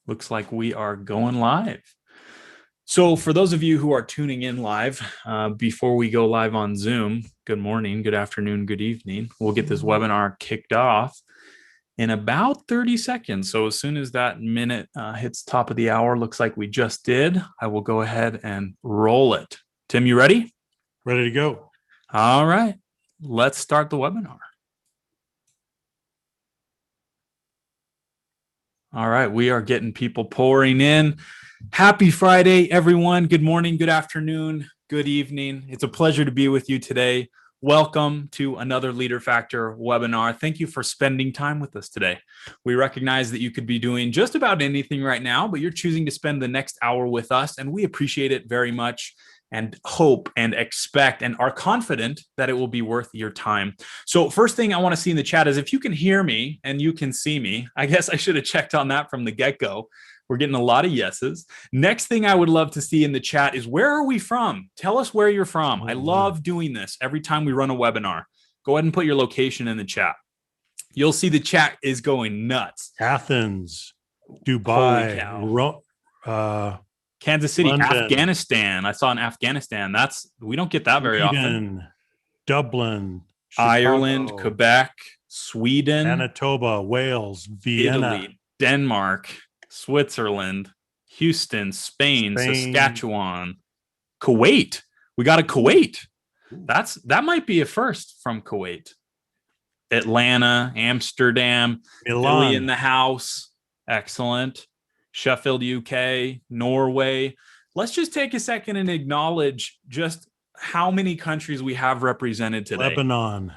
Looks like we are going live. So for those of you who are tuning in live, before we go live on Zoom, good morning, good afternoon, good evening. We'll get this webinar kicked off in about 30 seconds. So as soon as that minute hits top of the hour, looks like we just did, I will go ahead and roll it. Tim, you ready? Ready to go. All right, let's start the webinar. All right, we are getting people pouring in. Happy Friday, everyone. Good morning, good afternoon, good evening. It's a pleasure to be with you today. Welcome to another Leader Factor webinar. Thank you for spending time with us today. We recognize that you could be doing just about anything right now, but you're choosing to spend the next hour with us, and we appreciate it very much and hope and expect and are confident that it will be worth your time. So first thing I want to see in the chat is if you can hear me and you can see me. I guess I should have checked on that from the get-go. We're getting a lot of yeses. Next thing I would love to see in the chat is where are we from? Tell us where you're from. I love doing this every time we run a webinar. Go ahead and put your location in the chat. You'll see the chat is going nuts. Athens, Dubai, Kansas City, London, Afghanistan. I saw in Afghanistan. We don't get that very often. Dublin, Ireland, Chicago, Quebec, Sweden, Manitoba, Wales, Vienna, Italy, Denmark, Switzerland, Houston, Spain, Saskatchewan, Kuwait. We got a Kuwait. That might be a first from Kuwait. Atlanta, Amsterdam, Milan. Billy in the house. Excellent. Sheffield, UK, Norway. Let's just take a second and acknowledge just how many countries we have represented today. Lebanon.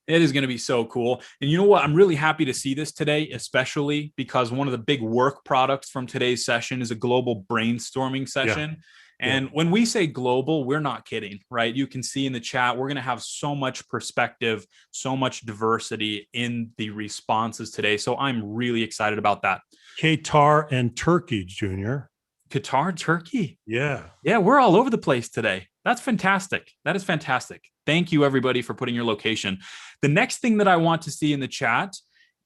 It is going to be so cool. And you know what? I'm really happy to see this today, especially because one of the big work products from today's session is a global brainstorming session. Yeah. And when we say global, we're not kidding, right? You can see in the chat, we're going to have so much perspective, so much diversity in the responses today. So I'm really excited about that. Qatar and Turkey, Junior. Qatar, Turkey. Yeah. Yeah, we're all over the place today. That's fantastic. That is fantastic. Thank you, everybody, for putting your location. The next thing that I want to see in the chat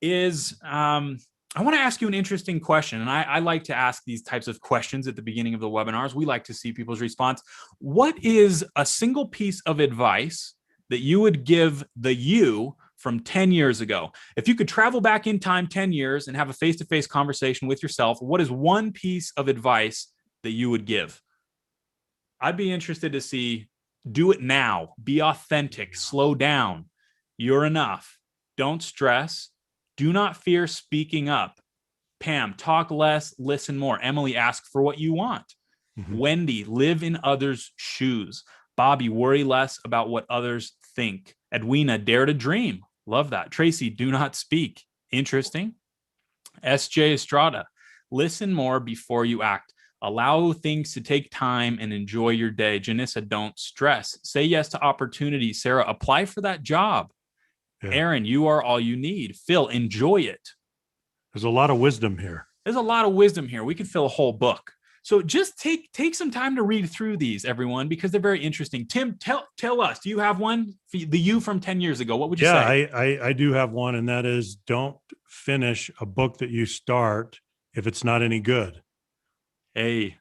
is I want to ask you an interesting question. And I like to ask these types of questions at the beginning of the webinars. We like to see people's response. What is a single piece of advice that you would give the you from 10 years ago? If you could travel back in time 10 years and have a face-to-face conversation with yourself, what is one piece of advice that you would give? I'd be interested to see, do it now, be authentic, slow down. You're enough. Don't stress. Do not fear speaking up. Pam, talk less, listen more. Emily, ask for what you want. Mm-hmm. Wendy, live in others' shoes. Bobby, worry less about what others think. Edwina, dare to dream. Love that. Tracy, do not speak. Interesting. SJ Estrada, listen more before you act. Allow things to take time and enjoy your day. Janissa, don't stress. Say yes to opportunities. Sarah, apply for that job. Yeah. Aaron, you are all you need. Phil, enjoy it. There's a lot of wisdom here. There's a lot of wisdom here. We could fill a whole book. So just take some time to read through these, everyone, because they're very interesting. Tim, tell us, do you have one? The you from 10 years ago, what would you say? Yeah, I do have one, and that is don't finish a book that you start if it's not any good. Hey,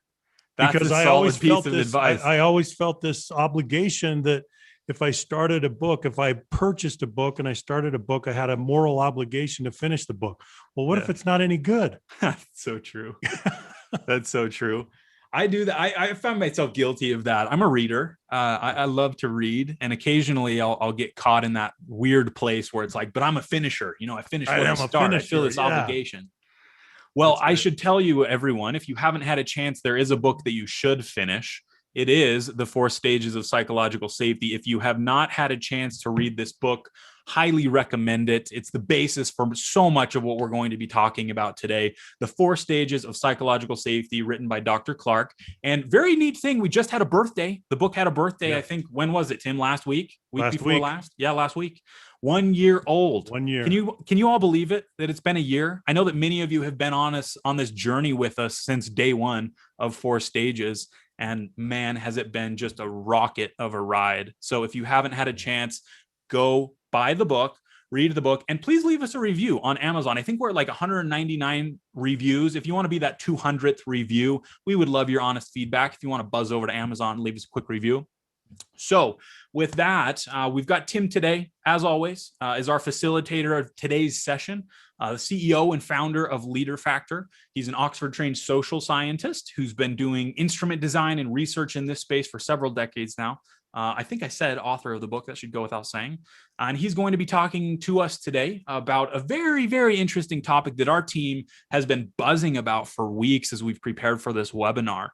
that's because a solid piece of advice. I always felt this obligation that if I started a book, if I purchased a book and I started a book, I had a moral obligation to finish the book. Well, what if it's not any good? That's so true. That's so true. I do that. I found myself guilty of that. I'm a reader. I love to read, and occasionally I'll get caught in that weird place where it's like, but I'm a finisher. You know, I finish what I start. I feel this obligation. Well, I should tell you, everyone, if you haven't had a chance, there is a book that you should finish. It is The 4 Stages of Psychological Safety. If you have not had a chance to read this book, highly recommend it. It's the basis for so much of what we're going to be talking about today. The 4 Stages of Psychological Safety, written by Dr. Clark. And very neat thing, we just had a birthday. The book had a birthday, I think. When was it, Tim? Last week? Week before last? Yeah, last week. 1 year old. 1 year. Can you all believe it, that it's been a year? I know that many of you have been on this journey with us since day one of 4 Stages. And man, has it been just a rocket of a ride. So if you haven't had a chance, go buy the book, read the book, and please leave us a review on Amazon. I think we're at like 199 reviews. If you want to be that 200th review, we would love your honest feedback. If you want to buzz over to Amazon, leave us a quick review. So with that, we've got Tim today, as always, is our facilitator of today's session, the CEO and founder of Leader Factor. He's an Oxford-trained social scientist who's been doing instrument design and research in this space for several decades now. I think I said author of the book. That should go without saying. And he's going to be talking to us today about a very, very interesting topic that our team has been buzzing about for weeks as we've prepared for this webinar.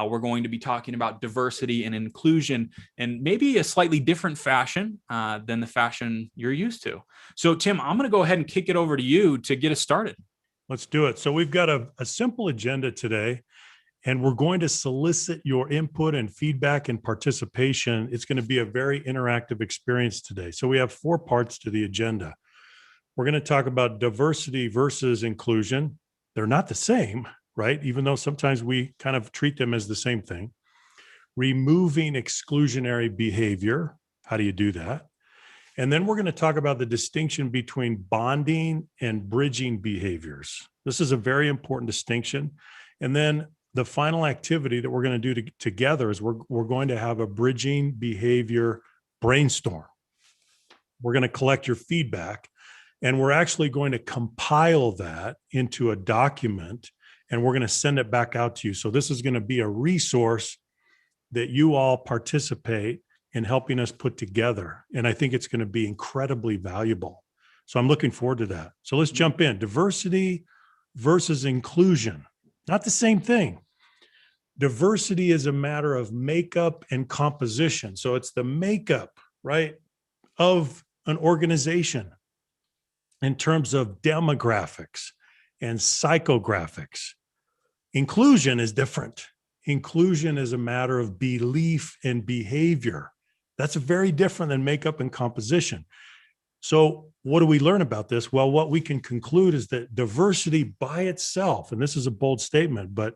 We're going to be talking about diversity and inclusion in maybe a slightly different fashion than the fashion you're used to. So, Tim, I'm going to go ahead and kick it over to you to get us started. Let's do it. So we've got a simple agenda today, and we're going to solicit your input and feedback and participation. It's going to be a very interactive experience today. So we have 4 parts to the agenda. We're going to talk about diversity versus inclusion. They're not the same, right? Even though sometimes we kind of treat them as the same thing. Removing exclusionary behavior. How do you do that? And then we're going to talk about the distinction between bonding and bridging behaviors. This is a very important distinction. And then the final activity that we're going to do together is we're going to have a bridging behavior brainstorm. We're going to collect your feedback, and we're actually going to compile that into a document, and we're going to send it back out to you. So this is going to be a resource that you all participate in helping us put together. And I think it's going to be incredibly valuable. So I'm looking forward to that. So let's jump in. Diversity versus inclusion. Not the same thing. Diversity is a matter of makeup and composition. So it's the makeup, right, of an organization in terms of demographics and psychographics. Inclusion is different. Inclusion is a matter of belief and behavior. That's very different than makeup and composition. So what do we learn about this? Well, what we can conclude is that diversity by itself, and this is a bold statement, but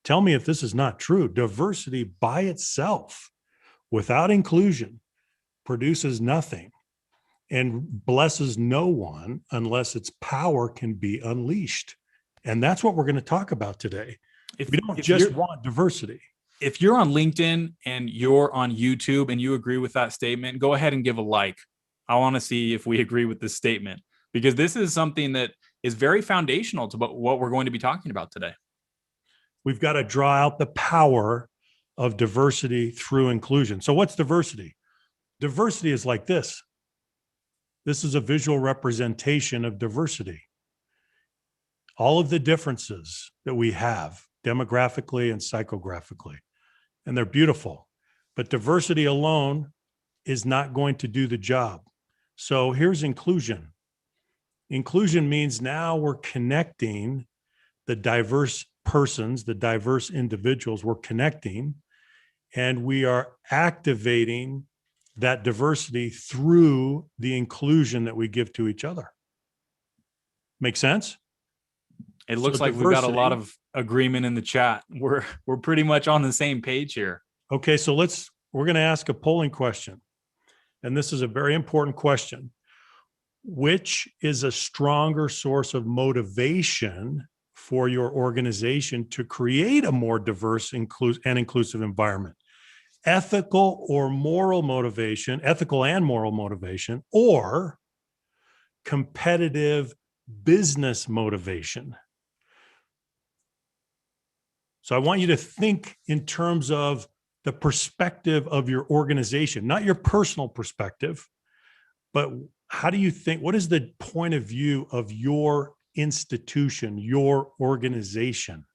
tell me if this is not true. Diversity by itself, without inclusion, produces nothing and blesses no one unless its power can be unleashed. And that's what we're going to talk about today. We don't just want diversity. If you're on LinkedIn and you're on YouTube and you agree with that statement, go ahead and give a like. I want to see if we agree with this statement, because this is something that is very foundational to what we're going to be talking about today. We've got to draw out the power of diversity through inclusion. So what's diversity? Diversity is like this. This is a visual representation of diversity. All of the differences that we have demographically and psychographically, and they're beautiful, but diversity alone is not going to do the job. So here's inclusion. Inclusion means now we're connecting the diverse persons, the diverse individuals, we're connecting, and we are activating that diversity through the inclusion that we give to each other. Make sense? It looks like we've got a lot of agreement in the chat. We're pretty much on the same page here. Okay, so we're going to ask a polling question. And this is a very important question. Which is a stronger source of motivation for your organization to create a more diverse and inclusive environment? Ethical and moral motivation, or competitive business motivation? So I want you to think in terms of the perspective of your organization, not your personal perspective, but how do you think, what is the point of view of your institution, your organization?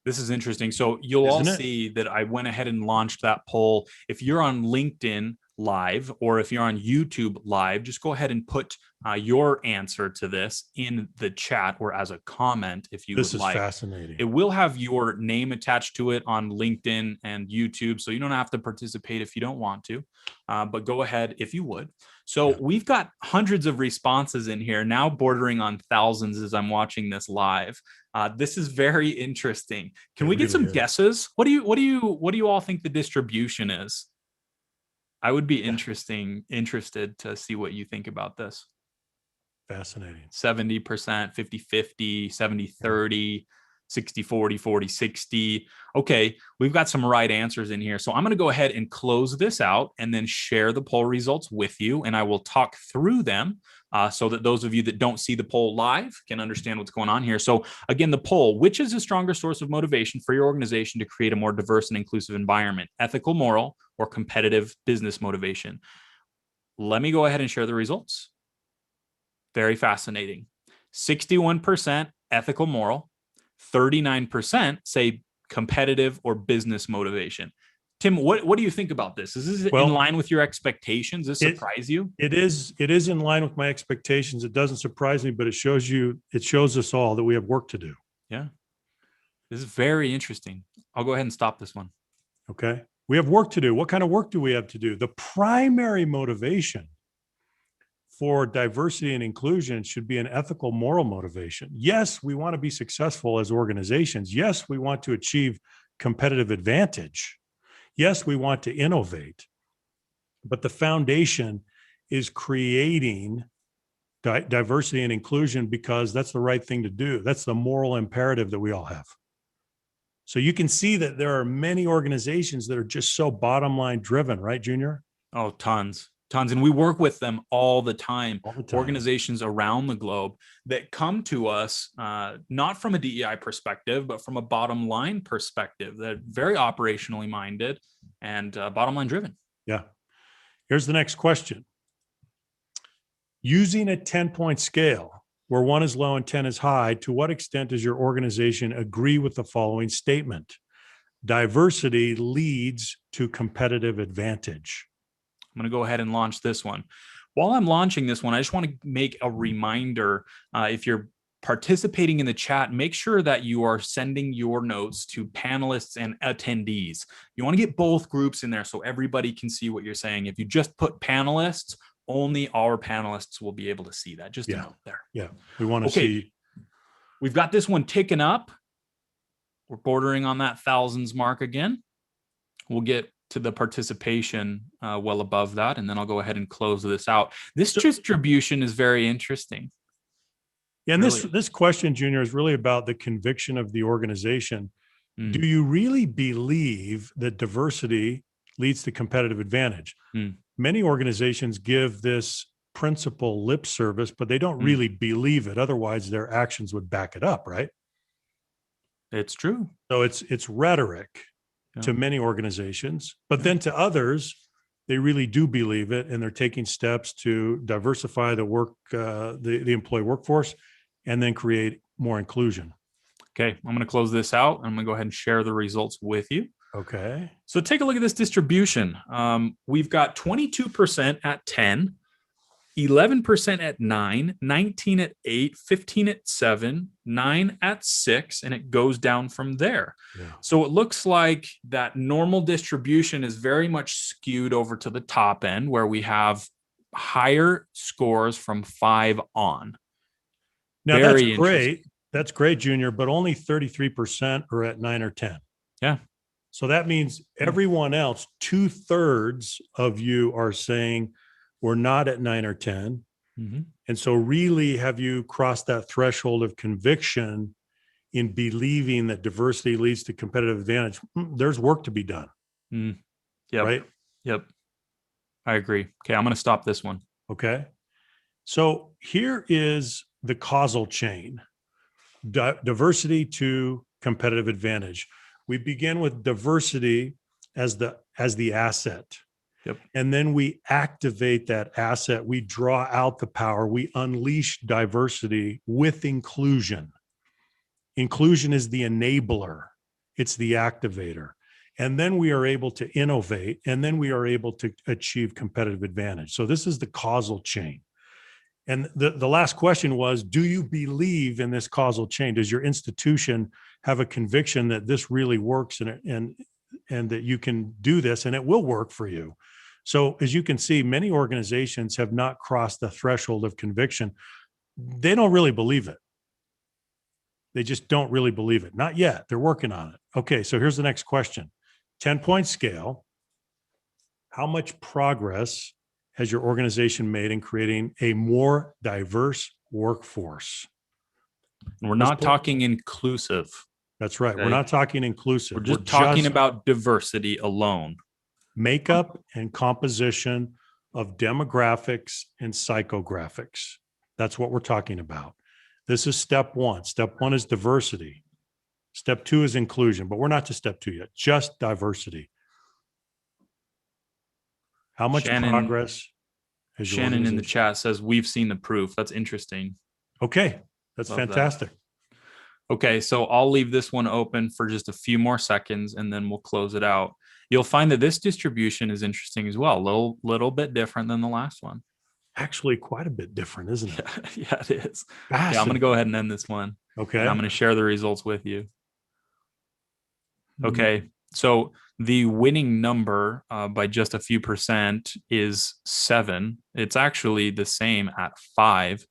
This is interesting. So you'll all see that I went ahead and launched that poll. If you're on LinkedIn Live or if you're on YouTube Live, just go ahead and put your answer to this in the chat or as a comment if you would like. This is fascinating. It will have your name attached to it on LinkedIn and YouTube, so you don't have to participate if you don't want to, but go ahead if you would. So we've got hundreds of responses in here, now bordering on thousands as I'm watching this live. This is very interesting. Can we get some guesses? What do you all think the distribution is? I would be interested to see what you think about this. Fascinating. 70%, 50-50, 70-30, 60-40, 40-60. Okay, we've got some right answers in here. So I'm going to go ahead and close this out and then share the poll results with you. And I will talk through them so that those of you that don't see the poll live can understand what's going on here. So again, the poll, which is a stronger source of motivation for your organization to create a more diverse and inclusive environment? Ethical, moral, or competitive business motivation? Let me go ahead and share the results. Very fascinating. 61% ethical, moral. 39% say competitive or business motivation. Tim, what do you think about this? Is this in line with your expectations? Does this surprise you? It is in line with my expectations. It doesn't surprise me, but it shows us all that we have work to do. Yeah. This is very interesting. I'll go ahead and stop this one. Okay. We have work to do. What kind of work do we have to do? The primary motivation for diversity and inclusion should be an ethical, moral motivation. Yes, we want to be successful as organizations. Yes, we want to achieve competitive advantage. Yes, we want to innovate. But the foundation is creating diversity and inclusion because that's the right thing to do. That's the moral imperative that we all have. So you can see that there are many organizations that are just so bottom line driven, right, Junior? Oh, tons. And we work with them all the time. Organizations around the globe that come to us, not from a DEI perspective, but from a bottom line perspective. They're very operationally minded and bottom line driven. Yeah. Here's the next question. Using a 10-point scale where 1 is low and 10 is high, to what extent does your organization agree with the following statement? Diversity leads to competitive advantage. I'm going to go ahead and launch this one. While I'm launching this one, I just want to make a reminder. If you're participating in the chat, make sure that you are sending your notes to panelists and attendees. You want to get both groups in there so everybody can see what you're saying. If you just put panelists, only our panelists will be able to see that. Just a note there. Yeah, we want to see. We've got this one ticking up. We're bordering on that thousands mark again. We'll get to the participation well above that, and then I'll go ahead and close this out. This distribution is very interesting. Yeah, and this question, Junior, is really about the conviction of the organization. Do you really believe that diversity leads to competitive advantage? Many organizations give this principle lip service, but they don't really believe it. Otherwise, their actions would back it up, right? It's true. So it's rhetoric to many organizations, but then to others, they really do believe it, and they're taking steps to diversify the employee workforce and then create more inclusion. Okay, I'm going to close this out. I'm going to go ahead and share the results with you. Okay. So take a look at this distribution. We've got 22% at 10, 11% at 9, 19 at 8, 15 at 7, 9 at 6, and it goes down from there. Yeah. So it looks like that normal distribution is very much skewed over to the top end, where we have higher scores from 5 on. Now that's great. That's great, Junior, but only 33% are at 9 or 10. Yeah. So that means everyone else, 2/3 of you are saying we're not at 9 or 10. And so really, have you crossed that threshold of conviction in believing that diversity leads to competitive advantage? There's work to be done. Yep. Right? Yep. I agree. Okay, I'm going to stop this one. Okay. So here is the causal chain. Diversity to competitive advantage. We begin with diversity as the asset. Yep. And then we activate that asset. We draw out the power. We unleash diversity with inclusion. Inclusion is the enabler. It's the activator. And then we are able to innovate, and then we are able to achieve competitive advantage. So this is the causal chain. And the last question was, do you believe in this causal chain? Does your institution have a conviction that this really works and that you can do this and it will work for you? So as you can see, many organizations have not crossed the threshold of conviction. They don't really believe it. They just don't really believe it. Not yet. They're working on it. Okay, so here's the next question. 10-point scale. How much progress has your organization made in creating a more diverse workforce. And we're not talking inclusive. That's right. Okay? We're not talking inclusive. We're just talking about diversity alone. Makeup and composition of demographics and psychographics. That's what we're talking about. This is step one. Step one is diversity. Step two is inclusion, but we're not to step two yet, just diversity. How much progress has your Shannon in the organization? chat says, we've seen the proof. That's interesting. Okay, that's Love fantastic. That. Okay, so I'll leave this one open for just a few more seconds and then we'll close it out. You'll find that this distribution is interesting as well. A little bit different than the last one. Actually, quite a bit different, isn't it? Yeah, it is. Yeah, I'm going to go ahead and end this one. Okay. And I'm going to share the results with you. Okay, so the winning number by just a few percent is 7. It's actually the same at 5.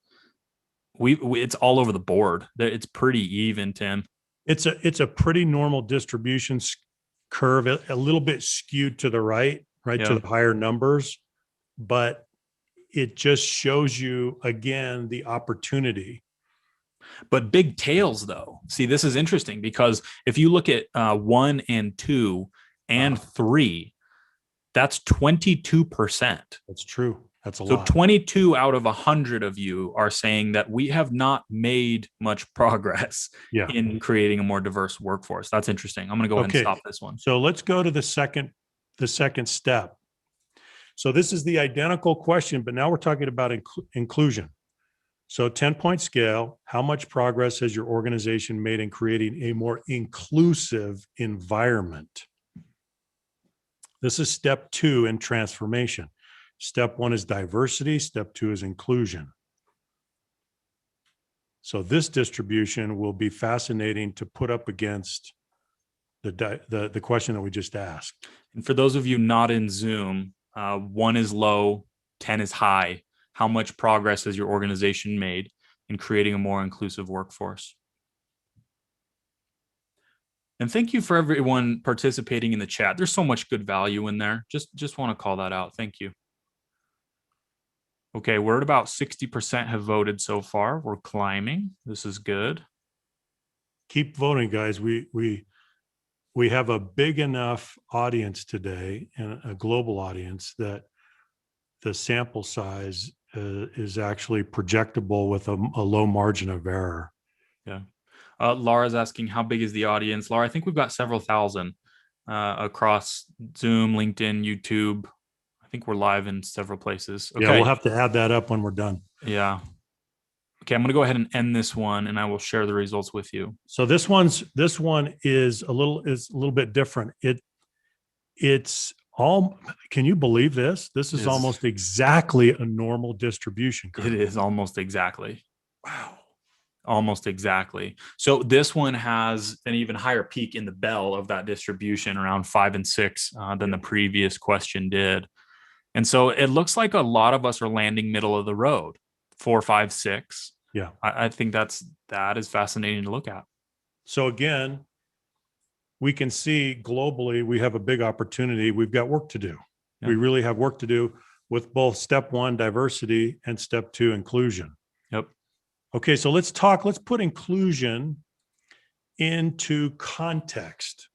It's all over the board. It's pretty even, Tim. It's a pretty normal distribution curve, a little bit skewed to the right to the higher numbers, but it just shows you again the opportunity. But big tails, though. See, this is interesting because if you look at 1 and 2 and 3, that's 22%. That's true. That's a lot. So 22 out of 100 of you are saying that we have not made much progress in creating a more diverse workforce. That's interesting. I'm going to go ahead and stop this one. So let's go to the second step. So this is the identical question, but now we're talking about inclusion. So 10-point scale, how much progress has your organization made in creating a more inclusive environment? This is step 2 in transformation. Step 1 is diversity. Step 2 is inclusion. So this distribution will be fascinating to put up against the question that we just asked. And for those of you not in Zoom, 1 is low, 10 is high. How much progress has your organization made in creating a more inclusive workforce? And thank you for everyone participating in the chat. There's so much good value in there. Just want to call that out. Thank you. Okay, we're at about 60% have voted so far. We're climbing. This is good. Keep voting, guys. We have a big enough audience today and a global audience that the sample size is actually projectable with a low margin of error. Yeah. Laura's asking, how big is the audience? Laura, I think we've got several thousand across Zoom, LinkedIn, YouTube. I think we're live in several places. Okay. Yeah, we'll have to add that up when we're done. Yeah. Okay, I'm going to go ahead and end this one, and I will share the results with you. So this one is a little bit different. It's all. Can you believe this? This is almost exactly a normal distribution curve. It is almost exactly. Wow. Almost exactly. So this one has an even higher peak in the bell of that distribution, around 5 and 6 than the previous question did. And so it looks like a lot of us are landing middle of the road, 4, 5, 6. Yeah. I think that is fascinating to look at. So again, we can see globally, we have a big opportunity. We've got work to do. Yeah. We really have work to do with both step 1, diversity, and step 2, inclusion. Yep. Okay, so let's put inclusion into context.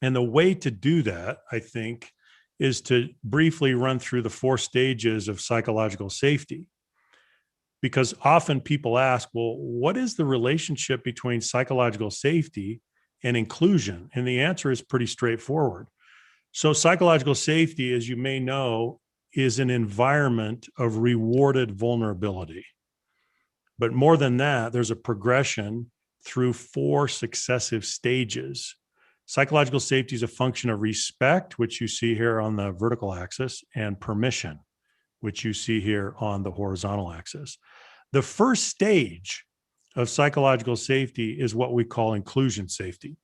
And the way to do that, I think, is to briefly run through the 4 stages of psychological safety. Because often people ask, well, what is the relationship between psychological safety and inclusion? And the answer is pretty straightforward. So psychological safety, as you may know, is an environment of rewarded vulnerability. But more than that, there's a progression through 4 successive stages. Psychological safety is a function of respect, which you see here on the vertical axis, and permission, which you see here on the horizontal axis. The first stage of psychological safety is what we call inclusion safety.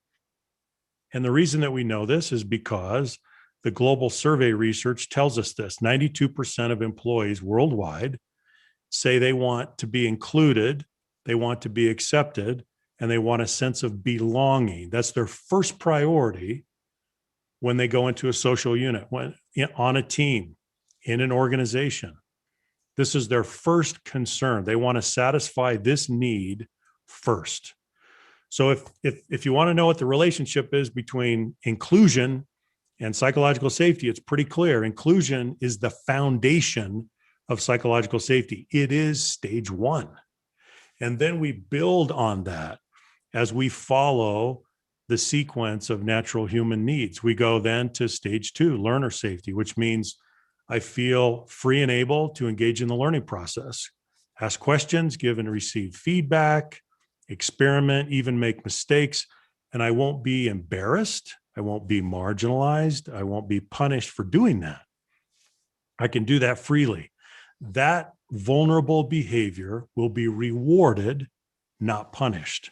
And the reason that we know this is because the global survey research tells us this. 92% of employees worldwide say they want to be included, they want to be accepted, and they want a sense of belonging. That's their first priority when they go into a social unit, when on a team, in an organization. This is their first concern. They want to satisfy this need first. So if you want to know what the relationship is between inclusion and psychological safety, it's pretty clear. Inclusion is the foundation of psychological safety. It is stage one. And then we build on that as we follow the sequence of natural human needs. We go then to stage two, learner safety, which means I feel free and able to engage in the learning process, ask questions, give and receive feedback, experiment, even make mistakes, and I won't be embarrassed. I won't be marginalized. I won't be punished for doing that. I can do that freely. That vulnerable behavior will be rewarded, not punished.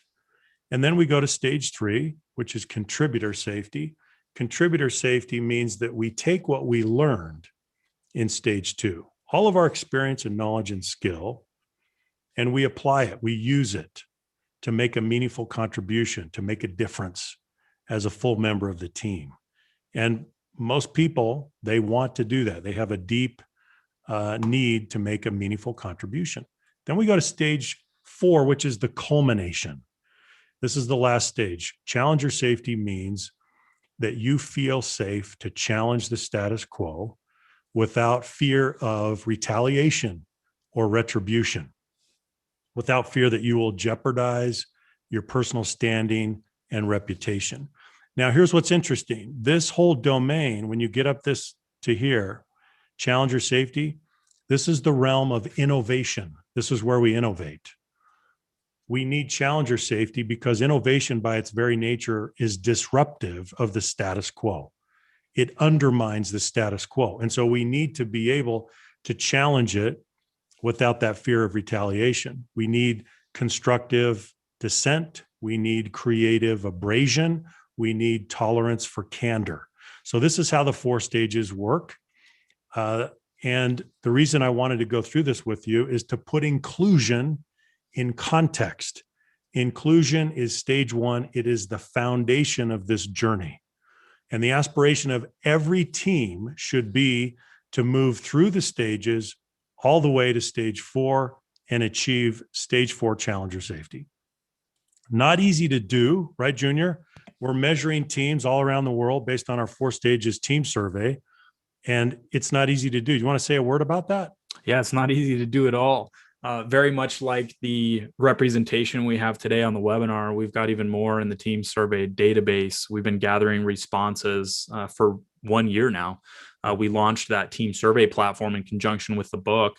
And then we go to stage three, which is contributor safety. Contributor safety means that we take what we learned in stage two, all of our experience and knowledge and skill, and we apply it. We use it to make a meaningful contribution, to make a difference as a full member of the team. And most people, they want to do that. They have a deep need to make a meaningful contribution. Then we go to stage four, which is the culmination. This is the last stage. Challenger safety means that you feel safe to challenge the status quo without fear of retaliation or retribution, without fear that you will jeopardize your personal standing and reputation. Now, here's what's interesting. This whole domain, when you get up this to here, challenger safety, this is the realm of innovation. This is where we innovate. We need challenger safety because innovation by its very nature is disruptive of the status quo. It undermines the status quo. And so we need to be able to challenge it without that fear of retaliation. We need constructive dissent. We need creative abrasion. We need tolerance for candor. So this is how the four stages work. And the reason I wanted to go through this with you is to put inclusion in context. Inclusion is stage one. It is the foundation of this journey. And the aspiration of every team should be to move through the stages all the way to stage four and achieve stage four challenger safety. Not easy to do, right, Junior? We're measuring teams all around the world based on our four stages team survey, and it's not easy to do. You want to say a word about that? Yeah, it's not easy to do at all. Very much like the representation we have today on the webinar, we've got even more in the team survey database. We've been gathering responses for 1 year now. We launched that team survey platform in conjunction with the book,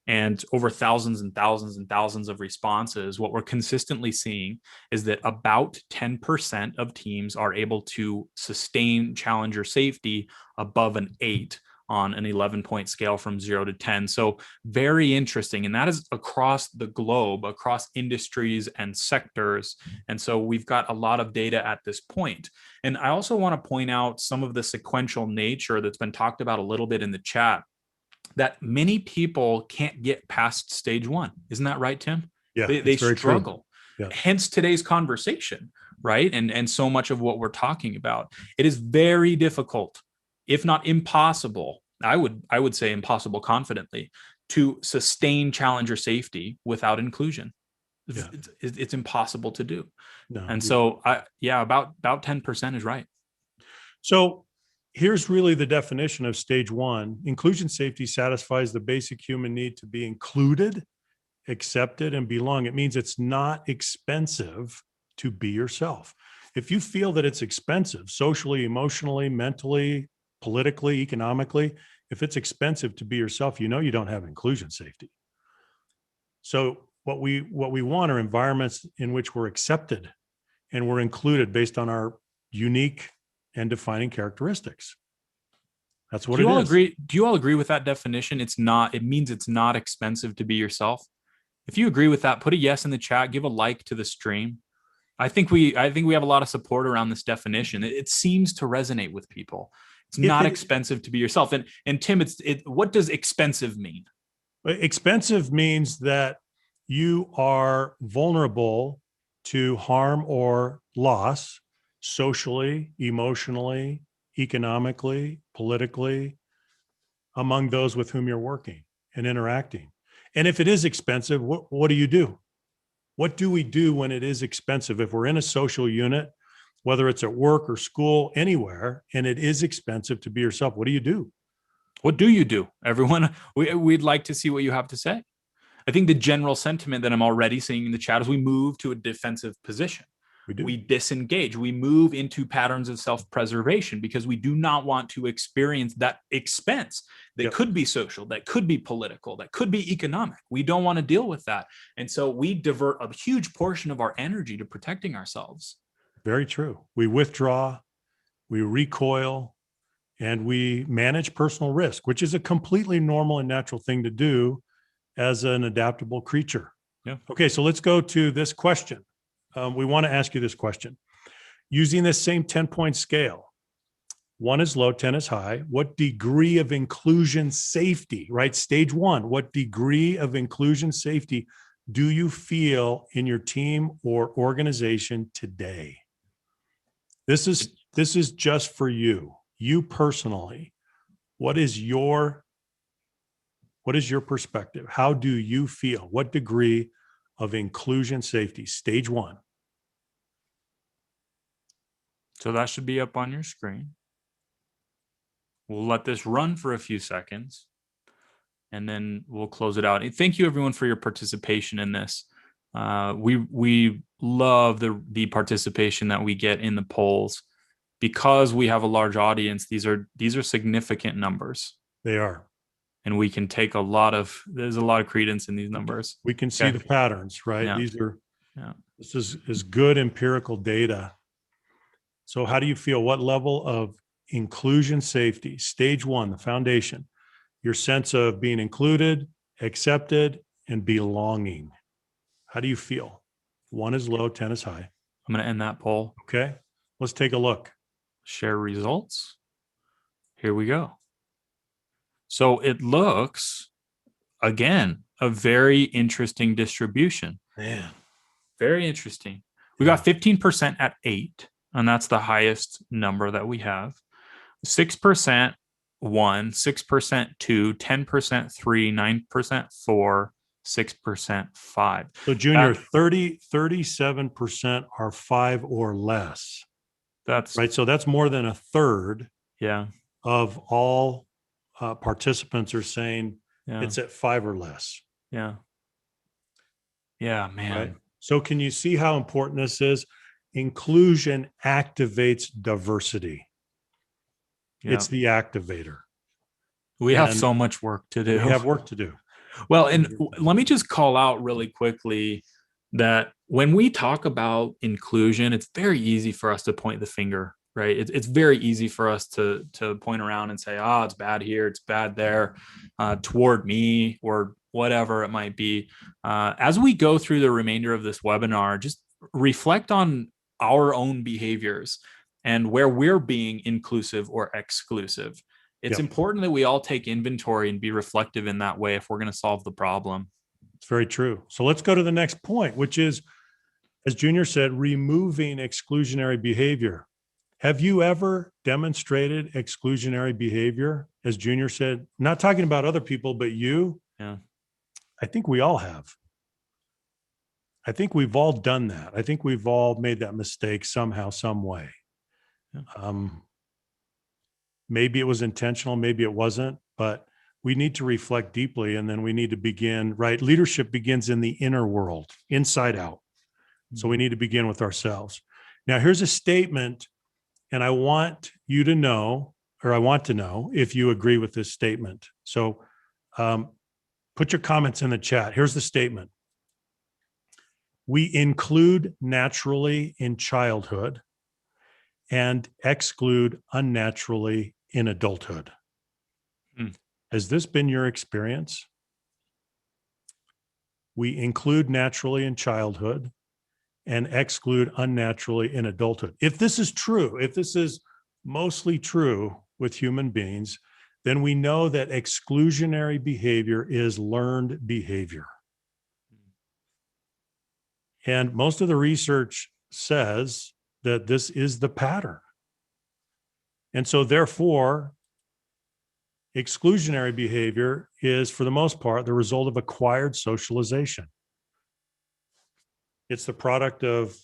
and over thousands and thousands and thousands of responses. What we're consistently seeing is that about 10% of teams are able to sustain challenger safety above an 8 on an 11-point scale from 0 to 10. So very interesting. And that is across the globe, across industries and sectors. And so we've got a lot of data at this point. And I also want to point out some of the sequential nature that's been talked about a little bit in the chat, that many people can't get past stage one. Isn't that right, Tim? Yeah, they struggle. Yeah. Hence today's conversation, right? And so much of what we're talking about. It is very difficult, if not impossible, I would say impossible confidently, to sustain challenger safety without inclusion. Yeah. It's impossible to do. No, and so about 10% is right. So here's really the definition of stage one. Inclusion safety satisfies the basic human need to be included, accepted, and belong. It means it's not expensive to be yourself. If you feel that it's expensive, socially, emotionally, mentally, politically, economically, if it's expensive to be yourself, you know you don't have inclusion safety. So what we want are environments in which we're accepted and we're included based on our unique and defining characteristics. That's what it is. Do you all agree with that definition? It means it's not expensive to be yourself. If you agree with that, put a yes in the chat, give a like to the stream. I think we have a lot of support around this definition. It seems to resonate with people. It's not expensive to be yourself. And Tim, what does expensive mean? Expensive means that you are vulnerable to harm or loss socially, emotionally, economically, politically, among those with whom you're working. and interacting. And if it is expensive, what do you do? What do we do when it is expensive? If we're in a social unit, whether it's at work or school, anywhere, and it is expensive to be yourself, what do you do? What do you do? Everyone, we'd like to see what you have to say. I think the general sentiment that I'm already seeing in the chat is we move to a defensive position. We disengage. We move into patterns of self-preservation because we do not want to experience that expense that could be social, that could be political, that could be economic. We don't want to deal with that. And so we divert a huge portion of our energy to protecting ourselves. Very true. We withdraw, we recoil, and we manage personal risk, which is a completely normal and natural thing to do as an adaptable creature. Yeah. Okay, so let's go to this question. We want to ask you this question. Using this same 10-point scale, 1 is low, 10 is high. What degree of inclusion safety, right? Stage 1, what degree of inclusion safety do you feel in your team or organization today? This is just for you personally. What is your perspective? How do you feel? What degree of inclusion safety? Stage 1. So that should be up on your screen. We'll let this run for a few seconds and then we'll close it out. And thank you everyone for your participation in this. We love the participation that we get in the polls because we have a large audience. These are significant numbers. They are. And we can take there's a lot of credence in these numbers. We can see the patterns, right? Yeah. This is good empirical data. So how do you feel? What level of inclusion safety? Stage 1, the foundation, your sense of being included, accepted, and belonging. How do you feel? 1 is low, 10 is high. I'm going to end that poll. Okay, let's take a look. Share results. Here we go. So it looks, again, a very interesting distribution. Man. Very interesting. We got 15% at 8, and that's the highest number that we have. 6% 1, 6% 2, 10% 3, 9% 4, 6% 5. So Junior, 37% are 5 or less. That's right. So that's more than a third of all participants are saying it's at 5 or less. Yeah, man. Right? So can you see how important this is? Inclusion activates diversity. Yeah. It's the activator. We have so much work to do. We have work to do. Well, and let me just call out really quickly that when we talk about inclusion, it's very easy for us to point the finger, right? It's very easy for us to point around and say, it's bad here, it's bad there, toward me, or whatever it might be. As we go through the remainder of this webinar, just reflect on our own behaviors and where we're being inclusive or exclusive. It's important that we all take inventory and be reflective in that way if we're going to solve the problem. It's very true. So let's go to the next point, which is, as Junior said, removing exclusionary behavior. Have you ever demonstrated exclusionary behavior? As Junior said, not talking about other people, but you? Yeah. I think we all have. I think we've all done that. I think we've all made that mistake somehow, some way. Yeah. Maybe it was intentional, maybe it wasn't, but we need to reflect deeply, and then we need to begin, right? Leadership begins in the inner world, inside out. So we need to begin with ourselves. Now, here's a statement, and I want you to know, or I want to know if you agree with this statement. So put your comments in the chat. Here's the statement. We include naturally in childhood and exclude unnaturally in adulthood. Has this been your experience? We include naturally in childhood and exclude unnaturally in adulthood. If this is true, if this is mostly true with human beings, then we know that exclusionary behavior is learned behavior. And most of the research says that this is the pattern. And so therefore, Exclusionary behavior is, for the most part, the result of acquired socialization. It's the product of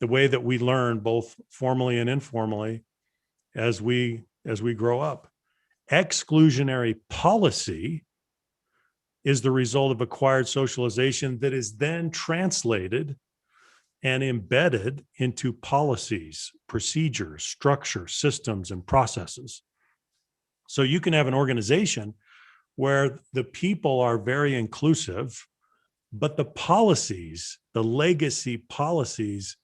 the way that we learn, both formally and informally, as we grow up. Exclusionary policy is the result of acquired socialization that is then translated and embedded into policies, procedures, structure, systems, and processes. So you can have an organization where the people are very inclusive, but the policies, the legacy policies,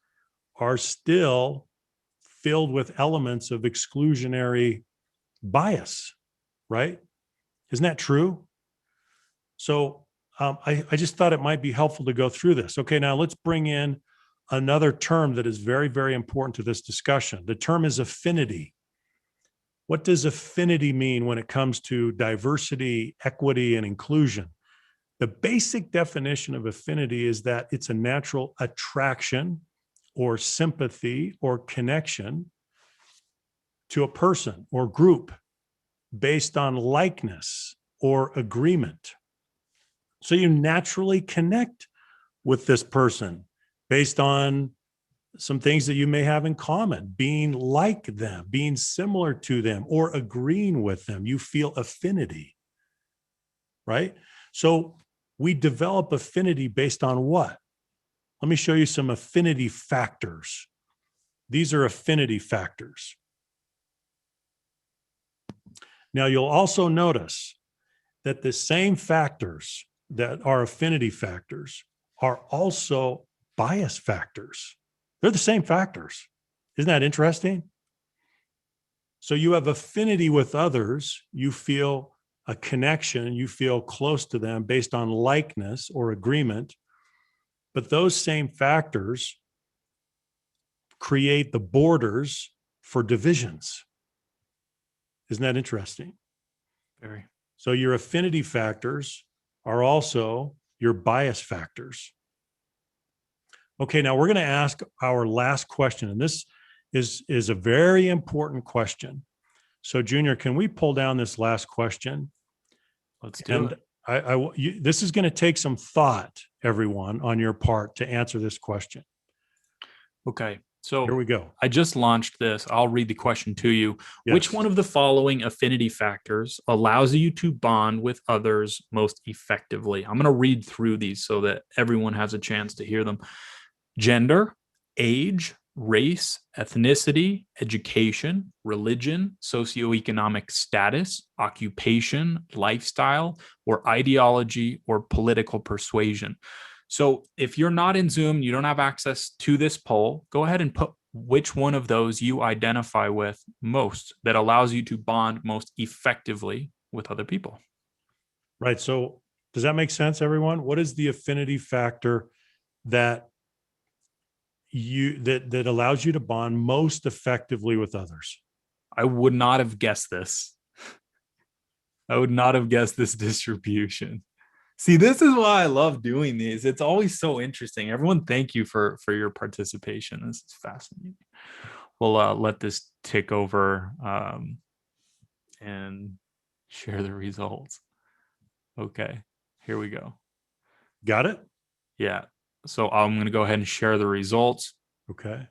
are still filled with elements of exclusionary bias, right? Isn't that true? So I just thought it might be helpful to go through this. Okay, now let's bring in another term that is very, very important to this discussion. The term is affinity. What does affinity mean when it comes to diversity, equity, and inclusion? The basic definition of affinity is that it's a natural attraction or sympathy or connection to a person or group based on likeness or agreement. So you naturally connect with this person based on some things that you may have in common, being like them, being similar to them, or agreeing with them. You feel affinity, right? So we develop affinity based on what? Let me show you some affinity factors. These are affinity factors. Now, you'll also notice that the same factors that are affinity factors are also bias factors. They're the same factors. Isn't that interesting? So you have affinity with others. You feel a connection. You feel close to them based on likeness or agreement. But those same factors create the borders for divisions. Isn't that interesting? Very. So your affinity factors are also your bias factors. Okay, now we're going to ask our last question, and this is a very important question. So, Junior, can we pull down this last question? Let's do it. This is going to take some thought, everyone, on your part to answer this question. Okay, so here we go. I just launched this. I'll read the question to you. Yes. Which one of the following affinity factors allows you to bond with others most effectively? I'm going to read through these so that everyone has a chance to hear them. Gender, age, race, ethnicity, education, religion, socioeconomic status, occupation, lifestyle, or ideology or political persuasion. So if you're not in Zoom, you don't have access to this poll, go ahead and put which one of those you identify with most that allows you to bond most effectively with other people. Right. So does that make sense, everyone? What is the affinity factor that that allows you to bond most effectively with others? I would not have guessed this. I would not have guessed this distribution. See, this is why I love doing these. It's always so interesting. Everyone, thank you for your participation. This is fascinating. We'll let this tick over and share the results. Okay, here we go. Got it? Yeah. So I'm going to go ahead and share the results. Okay.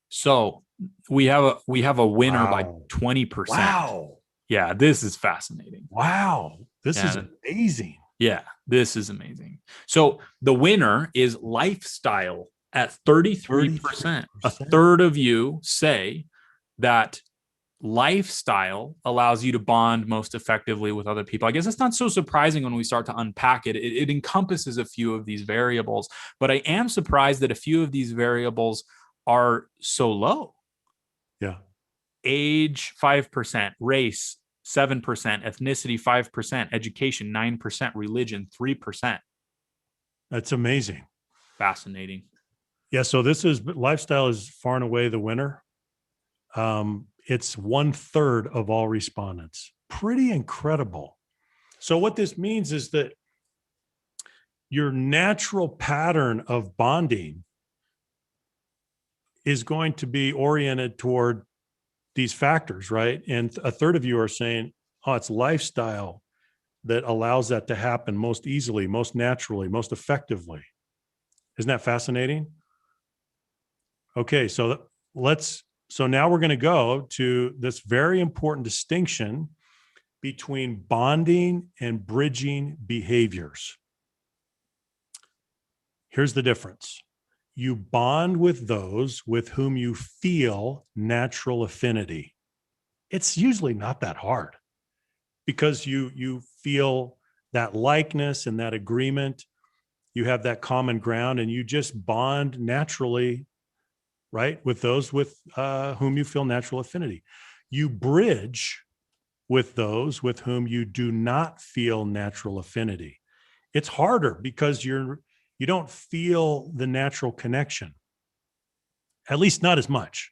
So we have a winner by 20%. Wow. Yeah, this is fascinating. Wow. This is amazing. Yeah, this is amazing. So the winner is lifestyle at 33%. A third of you say that lifestyle allows you to bond most effectively with other people. I guess it's not so surprising when we start to unpack it. It encompasses a few of these variables, but I am surprised that a few of these variables are so low. Yeah. Age, 5%, race, 7%, ethnicity, 5%, education, 9%, religion, 3%. That's amazing. Fascinating. Yeah. So lifestyle is far and away the winner. It's 1/3 of all respondents. Pretty incredible. So what this means is that your natural pattern of bonding is going to be oriented toward these factors, right? And a third of you are saying Oh, it's lifestyle that allows that to happen most easily, most naturally, most effectively. Isn't that fascinating? Okay, so now we're going to go to this very important distinction between bonding and bridging behaviors. Here's the difference. You bond with those with whom you feel natural affinity. It's usually not that hard because you feel that likeness and that agreement. You have that common ground and you just bond naturally, right, with those with whom you feel natural affinity. You bridge with those with whom you do not feel natural affinity. It's harder because you don't feel the natural connection, at least not as much.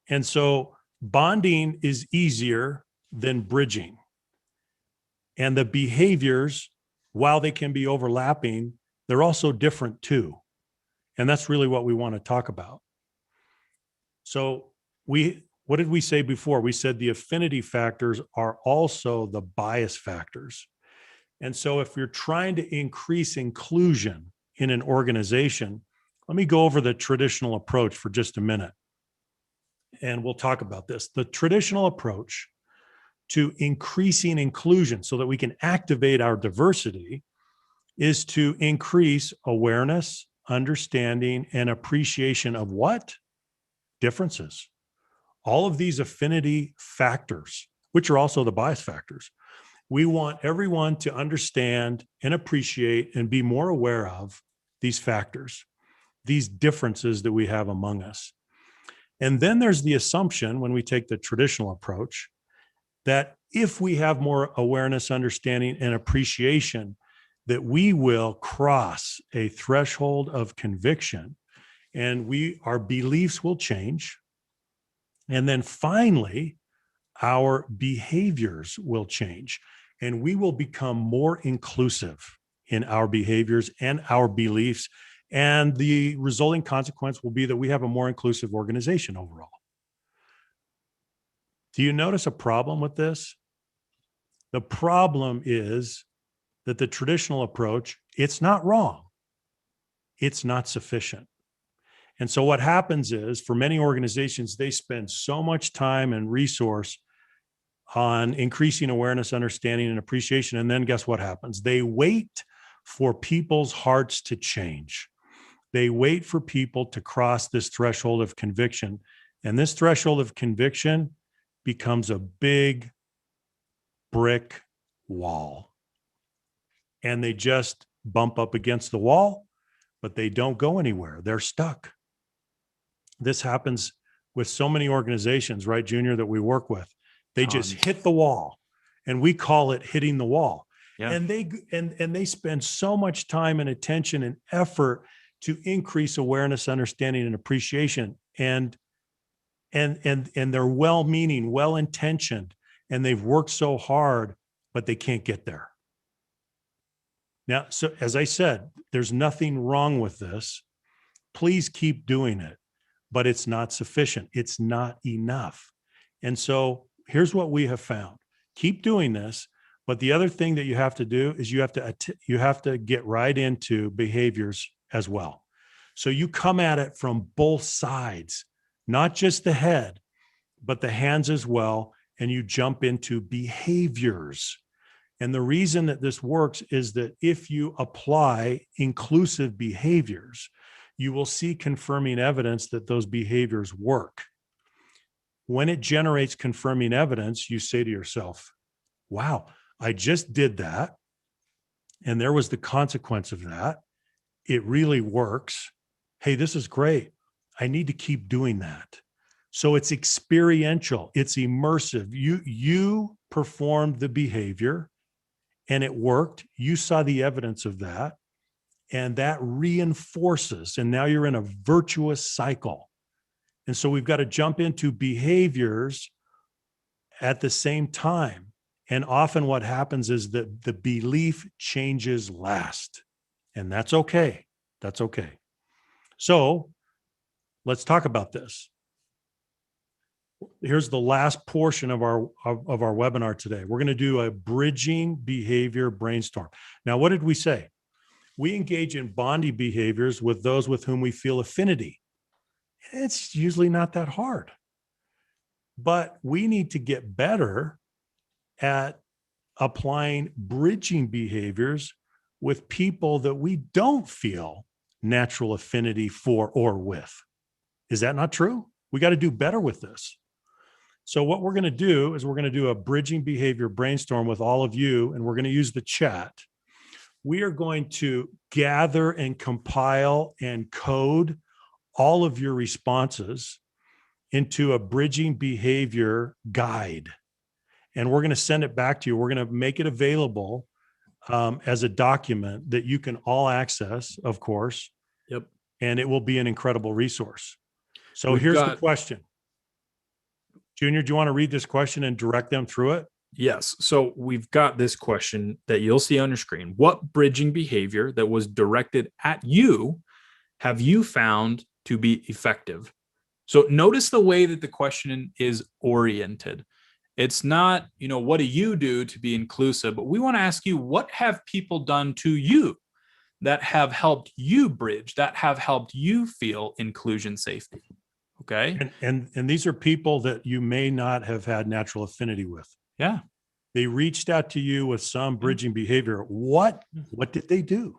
And so bonding is easier than bridging. And the behaviors, while they can be overlapping, they're also different too. And that's really what we want to talk about. So what did we say before? We said the affinity factors are also the bias factors. And so if you're trying to increase inclusion in an organization, let me go over the traditional approach for just a minute. And we'll talk about this. The traditional approach to increasing inclusion so that we can activate our diversity is to increase awareness, understanding, and appreciation of what? Differences. All of these affinity factors, which are also the bias factors. We want everyone to understand and appreciate and be more aware of these factors, these differences that we have among us. And then there's the assumption when we take the traditional approach that if we have more awareness, understanding, and appreciation, that we will cross a threshold of conviction and our beliefs will change. And then finally, our behaviors will change and we will become more inclusive in our behaviors and our beliefs. And the resulting consequence will be that we have a more inclusive organization overall. Do you notice a problem with this? The problem is that the traditional approach, it's not wrong. It's not sufficient. And so what happens is for many organizations, they spend so much time and resource on increasing awareness, understanding, and appreciation. And then guess what happens? They wait for people's hearts to change. They wait for people to cross this threshold of conviction. And this threshold of conviction becomes a big brick wall. And they just bump up against the wall, but they don't go anywhere. They're stuck. This happens with so many organizations, right, Junior, that we work with. They just hit the wall, and we call it hitting the wall. Yeah. And they spend so much time and attention and effort to increase awareness, understanding, and appreciation. And they're well-meaning, well-intentioned, and they've worked so hard, but they can't get there. Now, so as I said, there's nothing wrong with this. Please keep doing it, but it's not sufficient. It's not enough. And so here's what we have found. Keep doing this, but the other thing that you have to do is you have to get right into behaviors as well. So you come at it from both sides, not just the head, but the hands as well, and you jump into behaviors. And the reason that this works is that if you apply inclusive behaviors, you will see confirming evidence that those behaviors work. When it generates confirming evidence, you say to yourself, wow, I just did that. And there was the consequence of that. It really works. Hey, this is great. I need to keep doing that. So it's experiential. It's immersive. You performed the behavior and it worked. You saw the evidence of that. And that reinforces. And now you're in a virtuous cycle. And so we've got to jump into behaviors at the same time. And often what happens is that the belief changes last. And that's okay. That's okay. So let's talk about this. Here's the last portion of our webinar today. We're going to do a bridging behavior brainstorm. Now, what did we say? We engage in bonding behaviors with those with whom we feel affinity. It's usually not that hard, but we need to get better at applying bridging behaviors with people that we don't feel natural affinity for or with. Is that not true? We got to do better with this. So what we're going to do is we're going to do a bridging behavior brainstorm with all of you, and we're going to use the chat. We are going to gather and compile and code all of your responses into a bridging behavior guide. And we're going to send it back to you. We're going to make it available as a document that you can all access, of course. Yep. And it will be an incredible resource. So We've here's got- the question. Junior, do you want to read this question and direct them through it? Yes. So we've got this question that you'll see on your screen. What bridging behavior that was directed at you have you found to be effective? So notice the way that the question is oriented. It's not, what do you do to be inclusive? But we want to ask you, what have people done to you that have helped you bridge, that have helped you feel inclusion safety? Okay. And these are people that you may not have had natural affinity with. Yeah. They reached out to you with some bridging behavior. What did they do?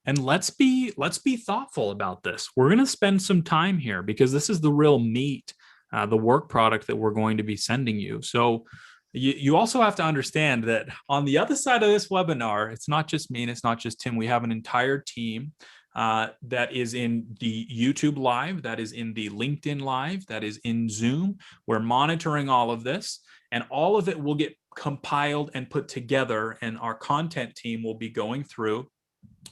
And let's be thoughtful about this. We're going to spend some time here because this is the real meat, the work product that we're going to be sending you. So you also have to understand that on the other side of this webinar, it's not just me and it's not just Tim. We have an entire team that is in the YouTube live, that is in the LinkedIn live, that is in Zoom. We're monitoring all of this, and all of it will get compiled and put together, and our content team will be going through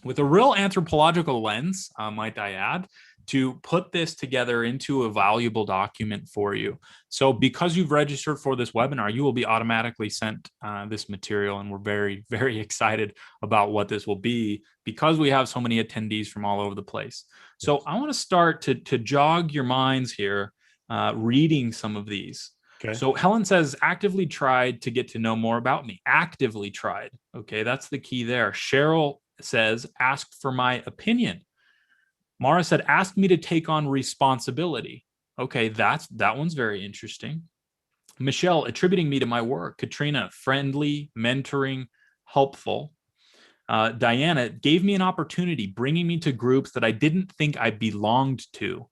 with a real anthropological lens, might I add, to put this together into a valuable document for you. So because you've registered for this webinar, you will be automatically sent this material, and we're very, very excited about what this will be because we have so many attendees from all over the place. So I want to start to jog your minds here, reading some of these. Okay. So Helen says, actively tried to get to know more about me. Actively tried. Okay, that's the key there. Cheryl says, asked for my opinion. Mara said, asked me to take on responsibility. Okay, that one's very interesting. Michelle, attributing me to my work. Katrina, friendly, mentoring, helpful. Diana, gave me an opportunity, bringing me to groups that I didn't think I belonged to.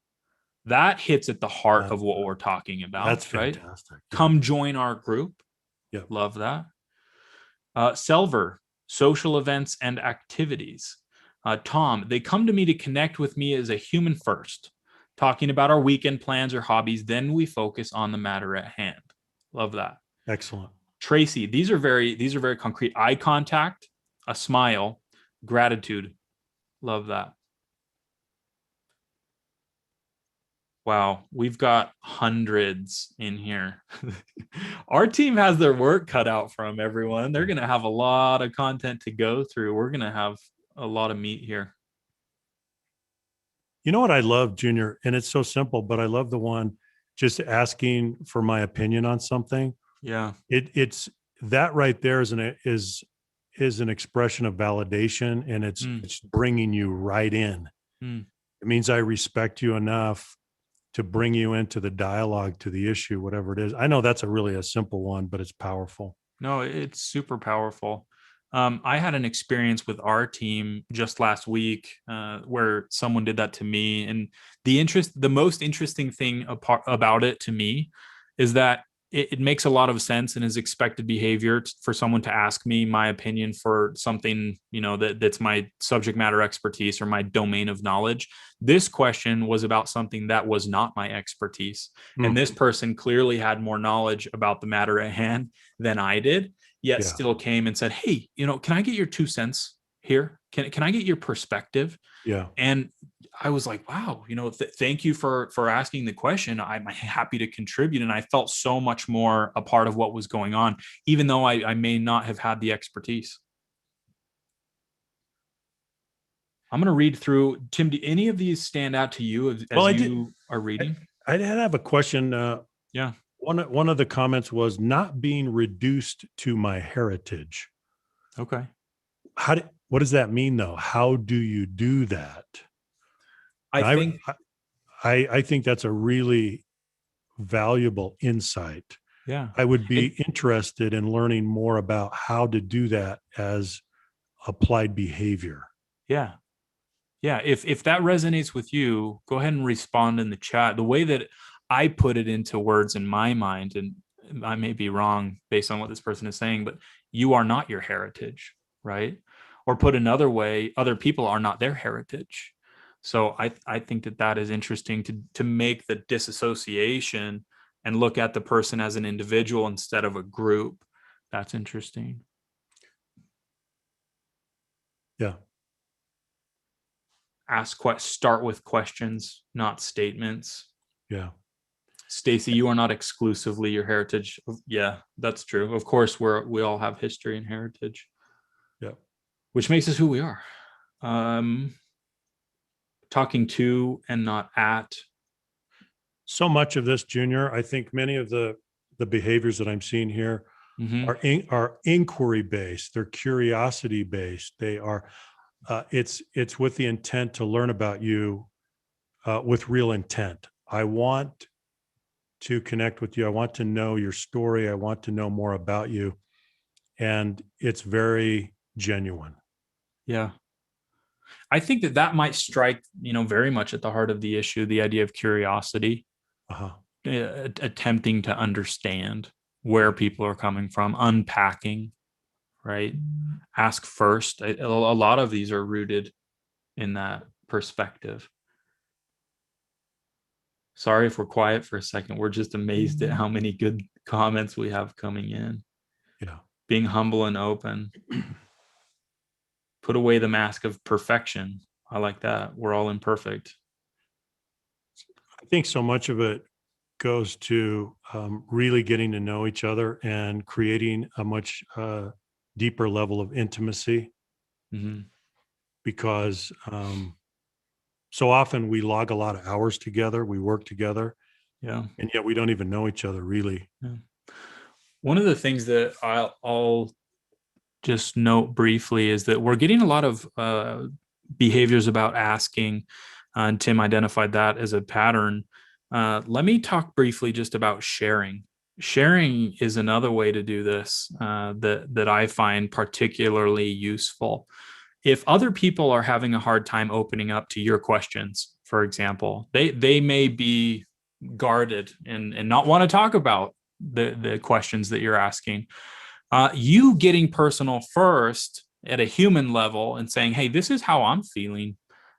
That hits at the heart of what we're talking about. That's fantastic. Right? Yeah. Come join our group. Yep. Love that. Selver, social events and activities. Tom, they come to me to connect with me as a human first, talking about our weekend plans or hobbies. Then we focus on the matter at hand. Love that. Excellent. Tracy, these are very concrete. Eye contact, a smile, gratitude. Love that. Wow, we've got hundreds in here. Our team has their work cut out from everyone. They're going to have a lot of content to go through. We're going to have a lot of meat here. You know what I love, Junior, and it's so simple, but I love the one just asking for my opinion on something. Yeah. It's that right there is an expression of validation, and it's bringing you right in. It means I respect you enough to bring you into the dialogue, to the issue, whatever it is. I know that's a simple one, but it's powerful. No, it's super powerful. I had an experience with our team just last week where someone did that to me. And the most interesting thing about it to me is that it makes a lot of sense and is expected behavior for someone to ask me my opinion for something, that's my subject matter expertise or my domain of knowledge. This question was about something that was not my expertise. And this person clearly had more knowledge about the matter at hand than I did, yet still came and said, hey, can I get your 2 cents here? Can I get your perspective? Yeah. And I was like, wow, thank you for asking the question. I'm happy to contribute. And I felt so much more a part of what was going on, even though I may not have had the expertise. I'm going to read through. Tim, do any of these stand out to you as you are reading? I have a question. Yeah. One of the comments was not being reduced to my heritage. Okay. What does that mean though? How do you do that? I And think, I think that's a really valuable insight. yeah. I would It, be interested in learning more about how to do that as applied behavior. yeah. Yeah. If that resonates with you, go ahead and respond in the chat. The way that I put it into words in my mind, and I may be wrong based on what this person is saying, but you are not your heritage, right? Or put another way, other people are not their heritage. So I think that that is interesting to make the disassociation and look at the person as an individual instead of a group. That's interesting. Yeah. Start with questions, not statements. Yeah. Stacy, you are not exclusively your heritage. Yeah, that's true. Of course, we all have history and heritage, Yeah. which makes us who we are. Um, Talking to and not at. So much of this, Junior, I think many of the behaviors that I'm seeing here Mm-hmm. are inquiry based. They're curiosity based. They are. It's with the intent to learn about you with real intent. I want to connect with you. I want to know your story. I want to know more about you, and it's very genuine. Yeah, I think that that might strike very much at the heart of the issue. The idea of curiosity, Uh-huh. attempting to understand where people are coming from, unpacking. Right, ask first. A lot of these are rooted in that perspective. Sorry if we're quiet for a second. We're just amazed at how many good comments we have coming in. Yeah. Being humble and open. Put away the mask of perfection. I like that. We're all imperfect. I think so much of it goes to really getting to know each other and creating a much deeper level of intimacy Mm-hmm. because so often we log a lot of hours together, we work together, Yeah. and yet we don't even know each other really. Yeah. One of the things that I'll just note briefly is that we're getting a lot of behaviors about asking, and Tim identified that as a pattern. Let me talk briefly just about sharing. Sharing is another way to do this that I find particularly useful. If other people are having a hard time opening up to your questions, for example, they may be guarded and not want to talk about the questions that you're asking. You getting personal first at a human level and saying, hey, this is how I'm feeling.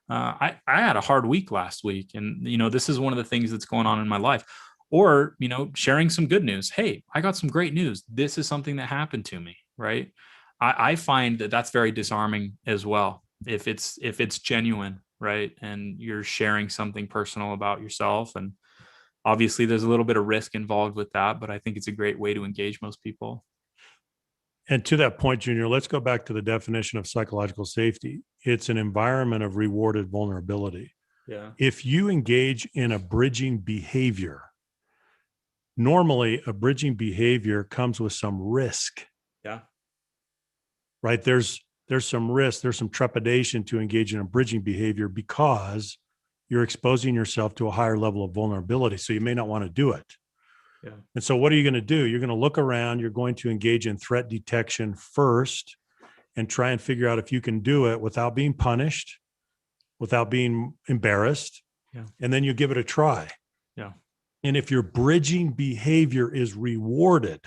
I had a hard week last week, and this is one of the things that's going on in my life. Or sharing some good news. Hey, I got some great news. This is something that happened to me. Right. I find that that's very disarming as well. If it's genuine, right, and you're sharing something personal about yourself, and obviously there's a little bit of risk involved with that, but I think it's a great way to engage most people. And to that point, Junior, let's go back to the definition of psychological safety. It's an environment of rewarded vulnerability. Yeah. If you engage in a bridging behavior, normally a bridging behavior comes with some risk. Yeah. Right? There's some risk, there's some trepidation to engage in a bridging behavior because you're exposing yourself to a higher level of vulnerability. So you may not want to do it. Yeah. And so what are you going to do? You're going to look around, you're going to engage in threat detection first and try and figure out if you can do it without being punished, without being embarrassed. Yeah. And then you give it a try. Yeah. And if your bridging behavior is rewarded,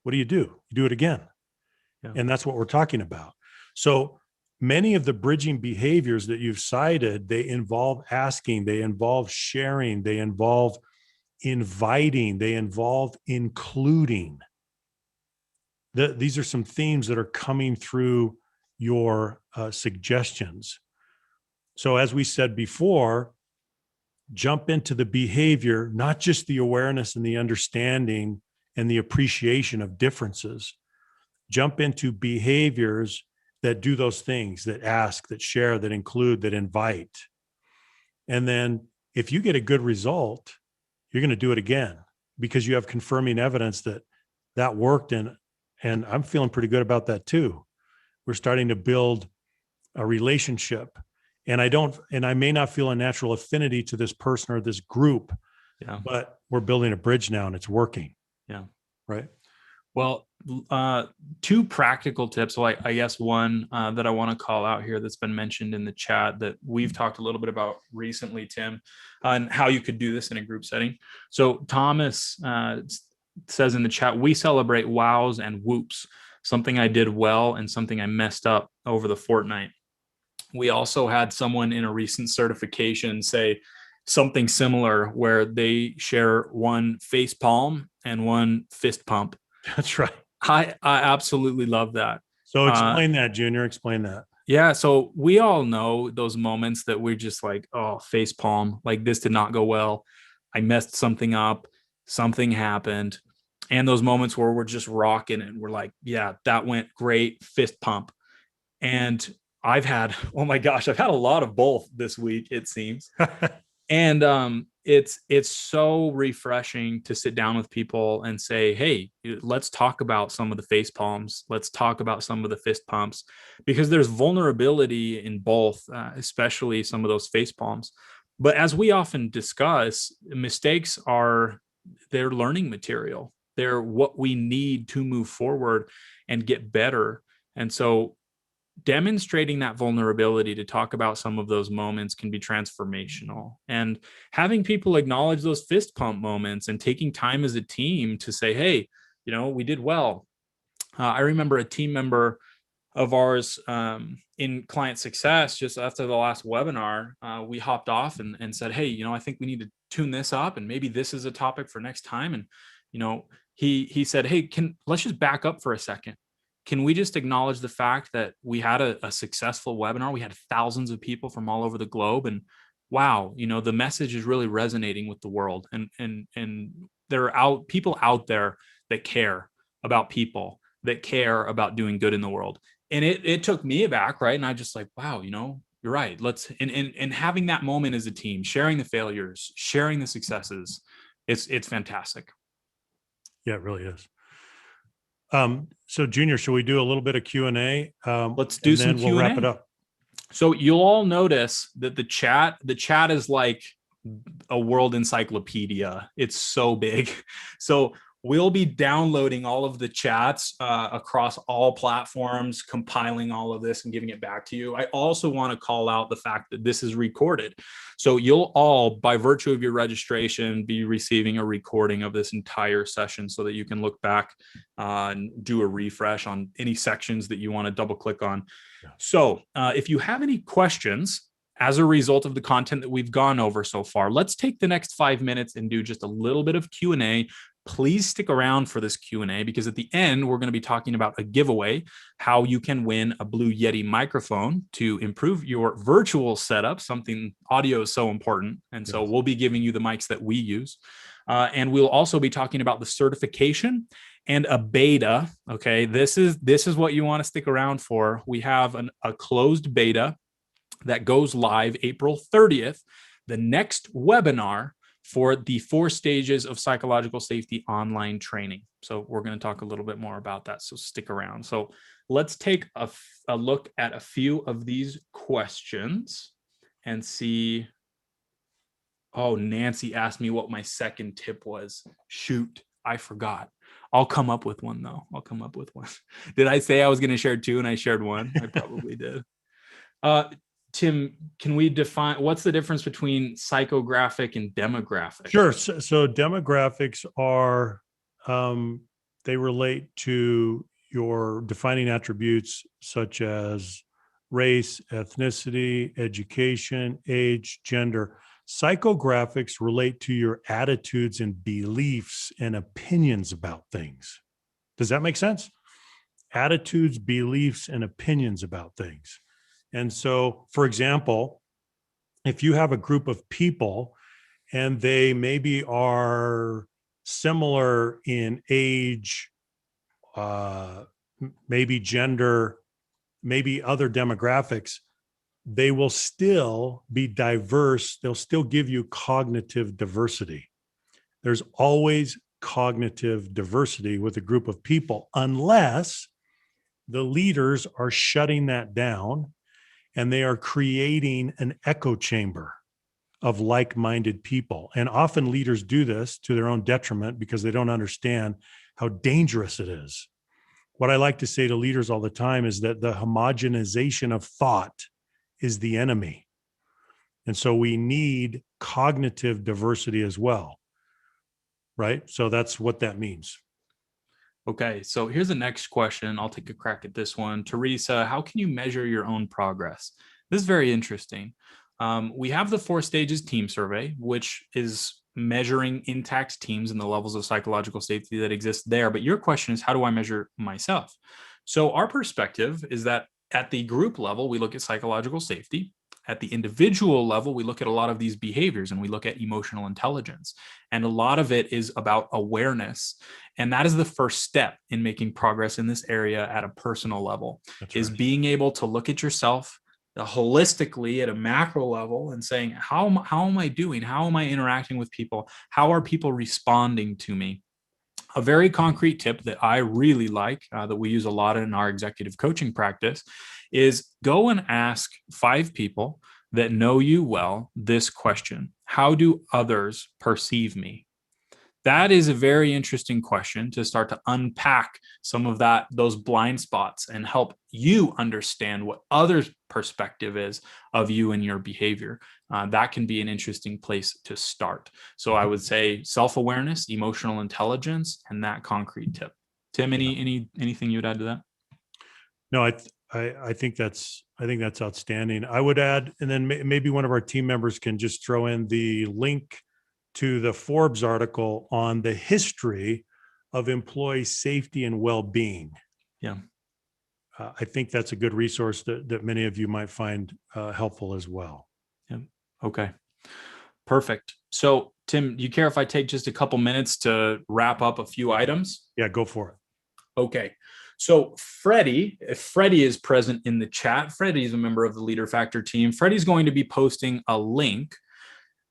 what do? You do it again. Yeah. And that's what we're talking about. So many of the bridging behaviors that you've cited, they involve asking, they involve sharing, they involve inviting, they involve including. These are some themes that are coming through your suggestions. So as we said before, jump into the behavior, not just the awareness and the understanding and the appreciation of differences. Jump into behaviors that do those things, that ask, that share, that include, that invite. And then if you get a good result, you're going to do it again. because you have confirming evidence that that worked. And I'm feeling pretty good about that too. We're starting to build a relationship, and I may not feel a natural affinity to this person or this group, but we're building a bridge now and it's working. Yeah. Right. Well, two practical tips. Well, I guess one that I want to call out here that's been mentioned in the chat that we've talked a little bit about recently, Tim, and how you could do this in a group setting. So Thomas says in the chat, we celebrate wows and whoops, something I did well and something I messed up over the fortnight. We also had someone in a recent certification say something similar where they share one face palm and one fist pump. That's right. I absolutely love that. So explain that, Junior. Explain that. Yeah. So we all know those moments that we're just like, oh, face palm, like this did not go well. I messed something up. Something happened. And those moments where we're just rocking and we're like, yeah, that went great. Fist pump. And I've had, oh my gosh, I've had a lot of both this week, it seems. And it's so refreshing to sit down with people and say, hey, let's talk about some of the face palms. Let's talk about some of the fist pumps, because there's vulnerability in both, especially some of those face palms. But as we often discuss, mistakes are their learning material. They're what we need to move forward and get better. And so demonstrating that vulnerability to talk about some of those moments can be transformational, and having people acknowledge those fist pump moments and taking time as a team to say, hey, we did well. I remember a team member of ours in client success, just after the last webinar, we hopped off and said, hey, I think we need to tune this up, and maybe this is a topic for next time. And he said, hey, let's just back up for a second. Can we just acknowledge the fact that we had a successful webinar? We had thousands of people from all over the globe, and wow, the message is really resonating with the world. And there are people out there that care about people, that care about doing good in the world. And it took me aback, right? And I just like, wow, you're right. Let's and having that moment as a team, sharing the failures, sharing the successes, it's fantastic. Yeah, it really is. So Junior, should we do a little bit of Q&A? Let's do some Q&A. We'll wrap it up. So you'll all notice that the chat is like a world encyclopedia. It's so big. So we'll be downloading all of the chats across all platforms, compiling all of this and giving it back to you. I also want to call out the fact that this is recorded. So you'll all, by virtue of your registration, be receiving a recording of this entire session so that you can look back and do a refresh on any sections that you want to double click on. Yeah. So if you have any questions as a result of the content that we've gone over so far, let's take the next 5 minutes and do just a little bit of Q&A. Please stick around for this Q&A, because at the end, we're going to be talking about a giveaway, how you can win a Blue Yeti microphone to improve your virtual setup. Something, audio is so important. And so we'll be giving you the mics that we use. And we'll also be talking about the certification and a beta. Okay, this is what you want to stick around for. We have a closed beta that goes live April 30th, the next webinar for the 4 stages of psychological safety online training. So we're going to talk a little bit more about that. So stick around. So let's take a look at a few of these questions and see. Oh, Nancy asked me what my second tip was. Shoot, I forgot. I'll come up with one though. I'll come up with one. Did I say I was going to share 2 and I shared 1? I probably did. Tim, can we define what's the difference between psychographic and demographic? Sure. So demographics are, they relate to your defining attributes such as race, ethnicity, education, age, gender. Psychographics relate to your attitudes and beliefs and opinions about things. Does that make sense? Attitudes, beliefs, and opinions about things. And so, for example, if you have a group of people and they maybe are similar in age, maybe gender, maybe other demographics, they will still be diverse. They'll still give you cognitive diversity. There's always cognitive diversity with a group of people, unless the leaders are shutting that down and they are creating an echo chamber of like-minded people. And often leaders do this to their own detriment because they don't understand how dangerous it is. What I like to say to leaders all the time is that the homogenization of thought is the enemy. And so we need cognitive diversity as well, right? So that's what that means. Okay, so here's the next question. I'll take a crack at this one. Teresa, how can you measure your own progress? This is very interesting. We have the 4 stages team survey, which is measuring intact teams and the levels of psychological safety that exist there. But your question is, how do I measure myself? So our perspective is that at the group level, we look at psychological safety. At the individual level, we look at a lot of these behaviors and we look at emotional intelligence. And a lot of it is about awareness. And that is the first step in making progress in this area at a personal level. That's is right. Being able to look at yourself holistically at a macro level and saying, how am I doing? How am I interacting with people? How are people responding to me? A very concrete tip that I really like, that we use a lot in our executive coaching practice, is go and ask 5 people that know you well this question: how do others perceive me? That is a very interesting question to start to unpack some of those blind spots and help you understand what others' perspective is of you and your behavior. That can be an interesting place to start. So I would say self-awareness, emotional intelligence, and that concrete tip. Tim, anything you would add to that? No, I think that's outstanding. I would add, and then maybe one of our team members can just throw in the link to the Forbes article on the history of employee safety and well-being. Yeah. I think that's a good resource that many of you might find helpful as well. Yeah. Okay. Perfect. So, Tim, do you care if I take just a couple minutes to wrap up a few items? Yeah, go for it. Okay. So Freddie, if Freddie is present in the chat, Freddie is a member of the Leader Factor team. Freddie's going to be posting a link.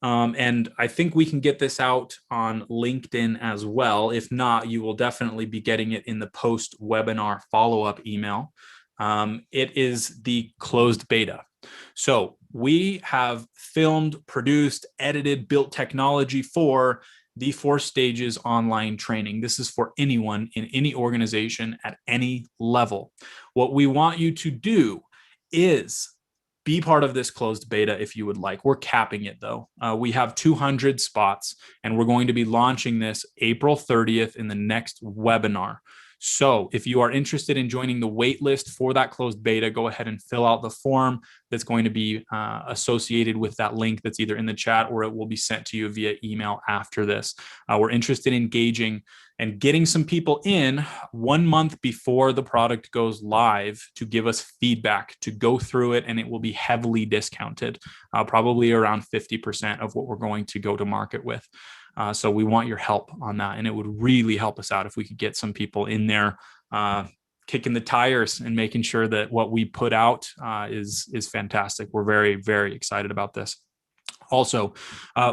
And I think we can get this out on LinkedIn as well. If not, you will definitely be getting it in the post-webinar follow-up email. It is the closed beta. So we have filmed, produced, edited, built technology for the 4 stages online training. This is for anyone in any organization at any level. What we want you to do is be part of this closed beta if you would like. We're capping it though. We have 200 spots and we're going to be launching this April 30th in the next webinar. So if you are interested in joining the wait list for that closed beta, go ahead and fill out the form that's going to be associated with that link that's either in the chat or it will be sent to you via email after this. We're interested in engaging and getting some people in 1 month before the product goes live to give us feedback, to go through it, and it will be heavily discounted, probably around 50% of what we're going to go to market with. So we want your help on that, and it would really help us out if we could get some people in there kicking the tires and making sure that what we put out is fantastic. We're very, very excited about this. Also,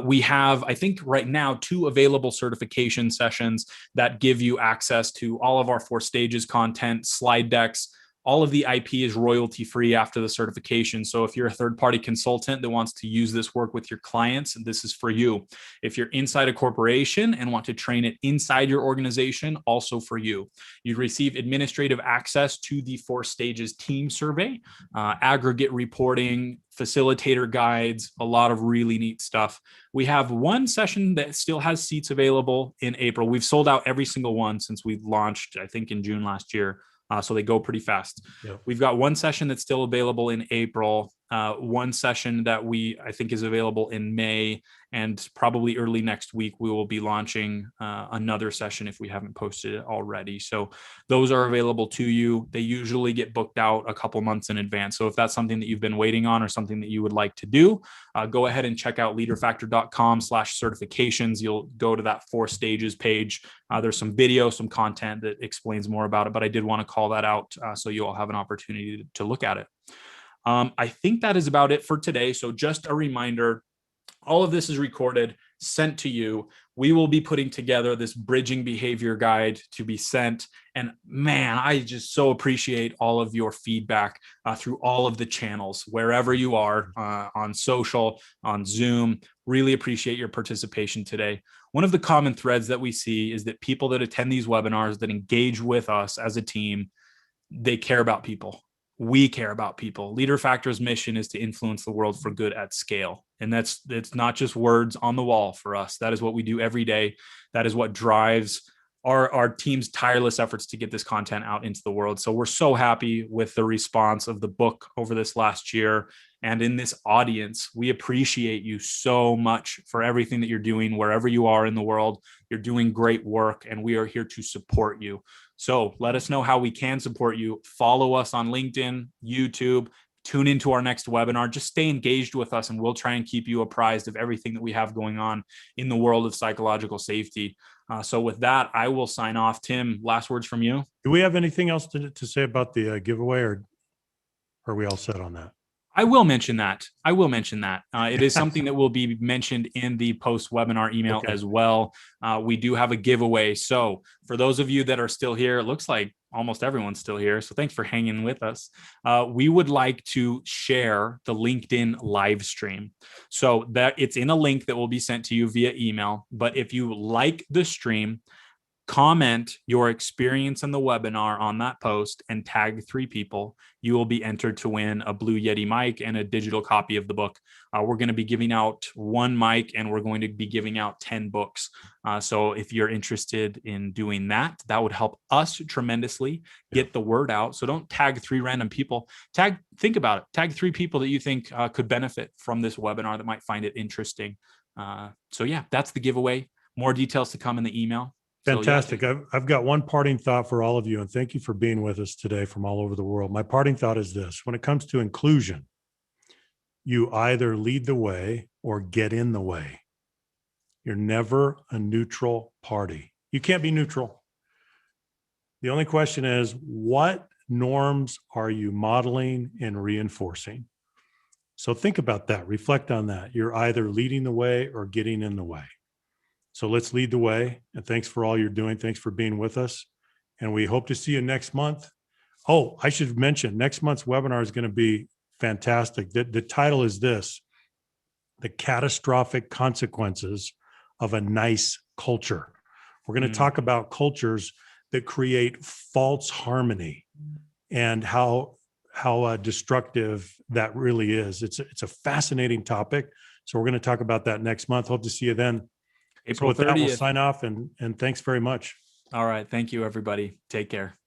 we have, I think right now, 2 available certification sessions that give you access to all of our 4 stages content, slide decks. All of the IP is royalty free after the certification. So if you're a third-party consultant that wants to use this work with your clients, this is for you. If you're inside a corporation and want to train it inside your organization, also for you. You receive administrative access to the 4 stages team survey, aggregate reporting, facilitator guides, a lot of really neat stuff. We have 1 session that still has seats available in April. We've sold out every single one since we launched, I think in June last year. So they go pretty fast. Yep. We've got 1 session that's still available in April, 1 session that I think is available in May, and probably early next week, we will be launching another session if we haven't posted it already. So those are available to you. They usually get booked out a couple months in advance. So if that's something that you've been waiting on or something that you would like to do, go ahead and check out leaderfactor.com/certifications. You'll go to that 4 stages page. There's some video, some content that explains more about it, but I did want to call that out so you all have an opportunity to look at it. I think that is about it for today. So just a reminder, All of this is recorded, sent to you. We will be putting together this bridging behavior guide to be sent. And man, I just so appreciate all of your feedback through all of the channels, wherever you are, on social, on Zoom. Really appreciate your participation today. One of the common threads that we see is that people that attend these webinars, that engage with us as a team, they care about people. We care about people. Leader Factor's mission is to influence the world for good at scale. And it's not just words on the wall for us. That is what we do every day. That is what drives our team's tireless efforts to get this content out into the world. So we're so happy with the response of the book over this last year. And in this audience, we appreciate you so much for everything that you're doing wherever you are in the world. You're doing great work, and we are here to support you. So let us know how we can support you. Follow us on LinkedIn, YouTube, tune into our next webinar. Just stay engaged with us, and we'll try and keep you apprised of everything that we have going on in the world of psychological safety. So with that, I will sign off. Tim, last words from you. Do we have anything else to say about the giveaway, or are we all set on that? I will mention that. It is something that will be mentioned in the post-webinar email as well. We do have a giveaway. So for those of you that are still here, it looks like almost everyone's still here. So thanks for hanging with us. We would like to share the LinkedIn live stream. So that it's in a link that will be sent to you via email. But if you like the stream, comment your experience in the webinar on that post and tag 3 people. You will be entered to win a Blue Yeti mic and a digital copy of the book. We're going to be giving out 1 mic, and we're going to be giving out 10 books. So if you're interested in doing that, that would help us tremendously get the word out. So don't tag 3 random people. Think about it. Tag 3 people that you think could benefit from this webinar, that might find it interesting. So yeah, that's the giveaway. More details to come in the email. Fantastic. I've got one parting thought for all of you, and thank you for being with us today from all over the world. My parting thought is this: when it comes to inclusion, you either lead the way or get in the way. You're never a neutral party. You can't be neutral. The only question is, what norms are you modeling and reinforcing? So think about that. Reflect on that. You're either leading the way or getting in the way. So let's lead the way. And thanks for all you're doing. Thanks for being with us. And we hope to see you next month. Oh, I should mention, next month's webinar is going to be fantastic. The title is this: The Catastrophic Consequences of a Nice Culture. We're going to talk about cultures that create false harmony and how destructive that really is. It's a fascinating topic. So we're going to talk about that next month. Hope to see you then. April 30th. That, we'll sign off, and thanks very much. All right. Thank you, everybody. Take care.